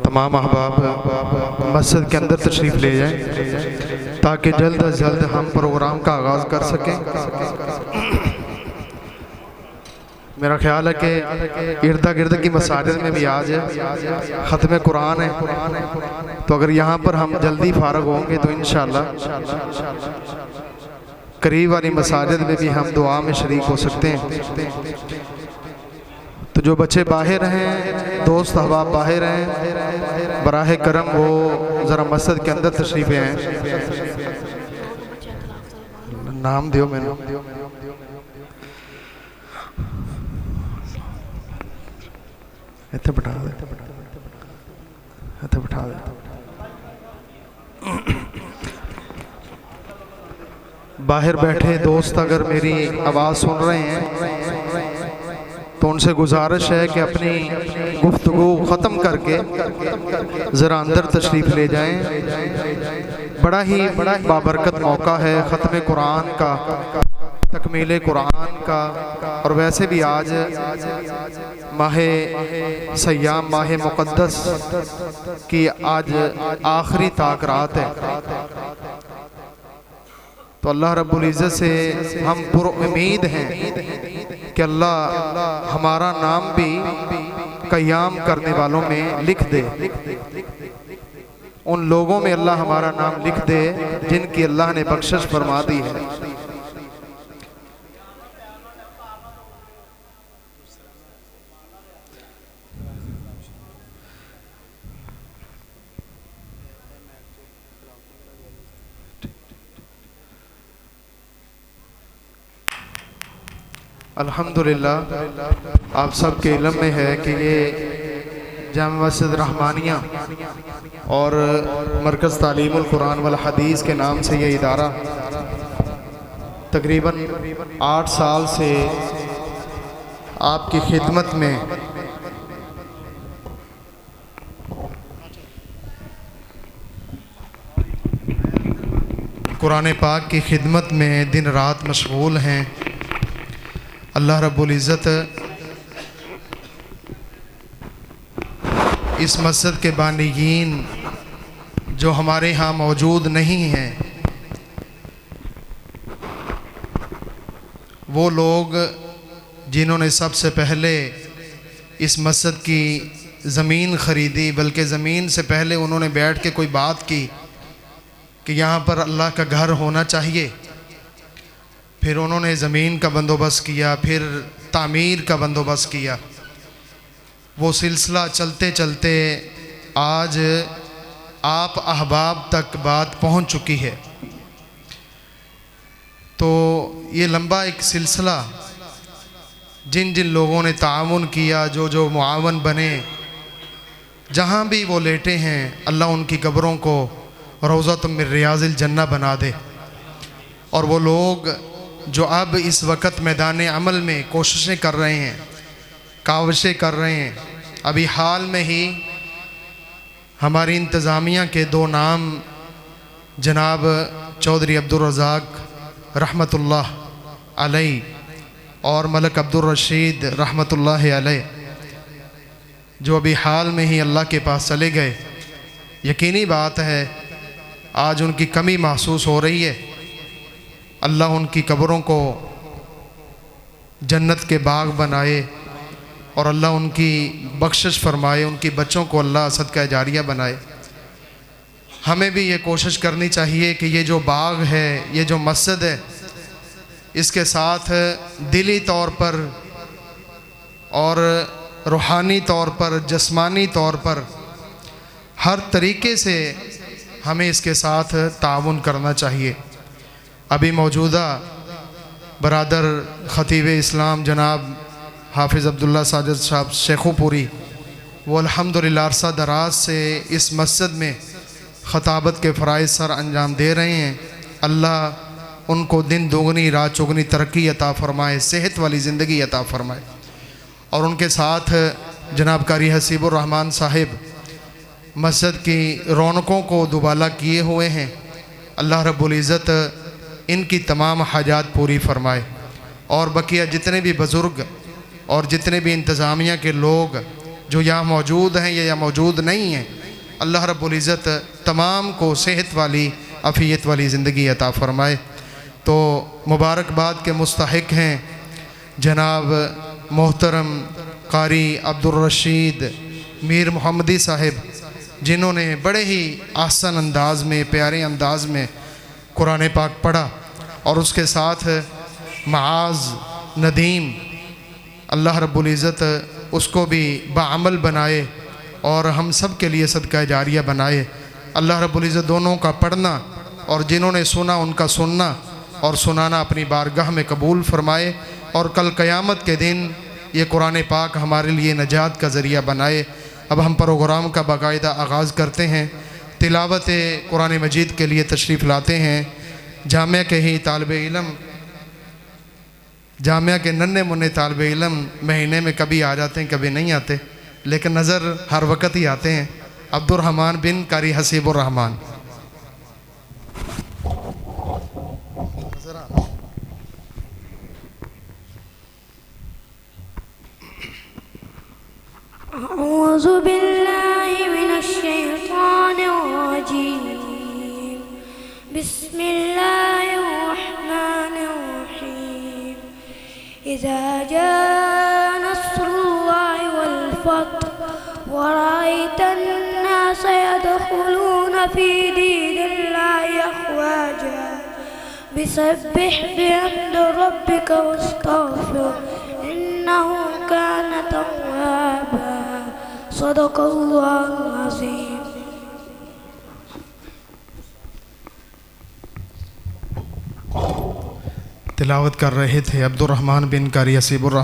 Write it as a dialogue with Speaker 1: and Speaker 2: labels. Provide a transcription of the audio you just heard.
Speaker 1: तमाम अहबाब मस्जिद के अंदर तशरीफ़ ले जाएं ताकि जल्द अज जल्द हम प्रोग्राम का आगाज़ कर सकें। मेरा ख्याल है कि इर्दा गिर्द की मसाजिद में भी आज ख़त्म कुरान है, तो अगर यहाँ पर हम जल्दी फारग होंगे तो इंशाअल्लाह करीब वाली मसाजिद में भी हम दुआ में शरीक हो सकते हैं। तो जो बच्चे बाहर हैं, दोस्त अहबाब बाहर हैं, बराह करम वो ज़रा मस्जिद के अंदर तशरीफ़ आएँ। नाम दियो मैंने इतने बिठा दे, इतने बिठा दे। बाहर बैठे दोस्त अगर मेरी आवाज़ सुन रहे हैं तो उनसे गुजारिश है कि अपनी गुफ्तगू ख़त्म करके ज़रा अंदर तशरीफ़ ले जाएं। बड़ा ही बाबरकत मौका है ख़त्म कुरान का, तकमील कुरान का, और वैसे भी आज माह सयाम, माह मुक़द्दस की आज आखिरी ताक रात है। तो अल्लाह रब्बुल इज़्ज़त से हम पुरुम्मीद हैं कि अल्लाह हमारा नाम भी क़याम करने वालों में लिख दे, उन लोगों में अल्लाह हमारा नाम लिख दे जिनकी अल्लाह ने बख्शिश फरमा दी है। अल्हम्दुलिल्लाह आप सब के इल्म में है कि ये जामा मस्जिद रहमानिया और मरकज़ तालीमुल कुरान वल हदीस के नाम से ये इदारा तकरीबन 8 साल से आपकी खिदमत में कुरान पाक की खिदमत में दिन रात मशगूल हैं। अल्लाह रब्बुल इज़्ज़त इस मस्जिद के बानीगीन जो हमारे यहाँ मौजूद नहीं हैं, वो लोग जिन्होंने सबसे पहले इस मस्जिद की ज़मीन ख़रीदी, बल्कि ज़मीन से पहले उन्होंने बैठ के कोई बात की कि यहाँ पर अल्लाह का घर होना चाहिए, फिर उन्होंने ज़मीन का बंदोबस्त किया, फिर तामीर का बंदोबस्त किया। वो सिलसिला चलते चलते आज आप अहबाब तक बात पहुंच चुकी है। तो ये लंबा एक सिलसिला, जिन जिन लोगों ने ताआवुन किया, जो जो मुआवन बने, जहाँ भी वो लेटे हैं, अल्लाह उनकी कब्रों को रौज़तुम मिन रियाज़िल जन्नह बना दे। और वो लोग जो अब इस वक्त मैदान अमल में कोशिशें कर रहे हैं, काविशें कर रहे हैं, अभी हाल में ही हमारी इंतज़ामिया के 2 नाम जनाब चौधरी अब्दुल रज़ाक रहमतुल्लाह अलैह और मलक अब्दुल रशीद रहमतुल्लाह अलैह, जो अभी हाल में ही अल्लाह के पास चले गए। यकीनी बात है आज उनकी कमी महसूस हो रही है। अल्लाह उनकी कब्रों को जन्नत के बाग बनाए और अल्लाह उनकी बख्शिश फरमाए, उनकी बच्चों को अल्लाह सदका जारिया बनाए। हमें भी ये कोशिश करनी चाहिए कि ये जो बाग है, ये जो मस्जिद है, इसके साथ दिली तौर पर और रूहानी तौर पर, जिस्मानी तौर पर, हर तरीके से हमें इसके साथ ताउन करना चाहिए। अभी मौजूदा बरादर ख़तीब इस्लाम जनाब हाफिज़ अब्दुल्ला साजिद साहब शेखुपुरी, वो अल्हम्दुलिल्लाह अरसा दराज से इस मस्जिद में ख़ताबत के फ़राइज़ सर अंजाम दे रहे हैं। अल्लाह उनको दिन दोगुनी रात चौगुनी तरक्की अता फ़रमाए, सेहत वाली ज़िंदगी अता फ़रमाए। और उनके साथ जनाब कारी हसीबुर रहमान साहिब मस्जिद की रौनकों को दुबाला किए हुए हैं। अल्लाह रब्बुल इज़्ज़त इनकी तमाम हाजात पूरी फरमाए। और बकिया जितने भी बुज़ुर्ग और जितने भी इंतज़ामिया के लोग जो यहाँ मौजूद हैं या मौजूद नहीं हैं, अल्लाह रब्बुल इज़्ज़त तमाम को सेहत वाली अफ़ियत वाली ज़िंदगी अता फ़रमाए। तो मुबारकबाद के मुस्तहिक हैं जनाब मोहतरम कारी अब्दुल रशीद मीर मोहम्मदी साहिब, जिन्होंने बड़े ही आसान अंदाज में, प्यारे अंदाज में कुरान पाक पढ़ा, और उसके साथ माज नदीम अल्लाह रब्बुल इज़्ज़त उसको भी बाअमल बनाए और हम सब के लिए सदका जारिया बनाए। अल्लाह रब्बुल इज़्ज़त दोनों का पढ़ना और जिन्होंने सुना उनका सुनना और सुनाना अपनी बारगाह में कबूल फरमाए, और कल क़यामत के दिन ये कुरान पाक हमारे लिए नजात का ज़रिया बनाए। अब हम प्रोग्राम का बाकायदा आगाज़ करते हैं। तिलावत कुरान मजीद के लिए तशरीफ़ लाते हैं जामिया के ही तालिब इल्म, जामिया के नन्हे मुन्ने तालिब इल्म महीने में कभी आ जाते हैं कभी नहीं आते, लेकिन नज़र हर वक्त ही आते हैं। अब्दुर्रहमान बिन कारी हसीबुर्रहमान।
Speaker 2: औज़ु बिल्लाहि मिनश शैतानिर रजीम। बिस्मिल्लाहिर रहमानिर रहीम। इज़ा जाअ नस्रुल्लाहि वल फतह व रअयतन नास यदखुलूना फी दीनिल्लाहि अफ़वाजा बिसब्बिह बिहम्दि रब्बिका वस्तग़फिर इन्नहु कान तव्वाबा। सदक़ल्लाहुल अज़ीम।
Speaker 1: तिलावत कर रहे थे अब्दुर्रहमान बिन कारी हसीबुर्रहमान।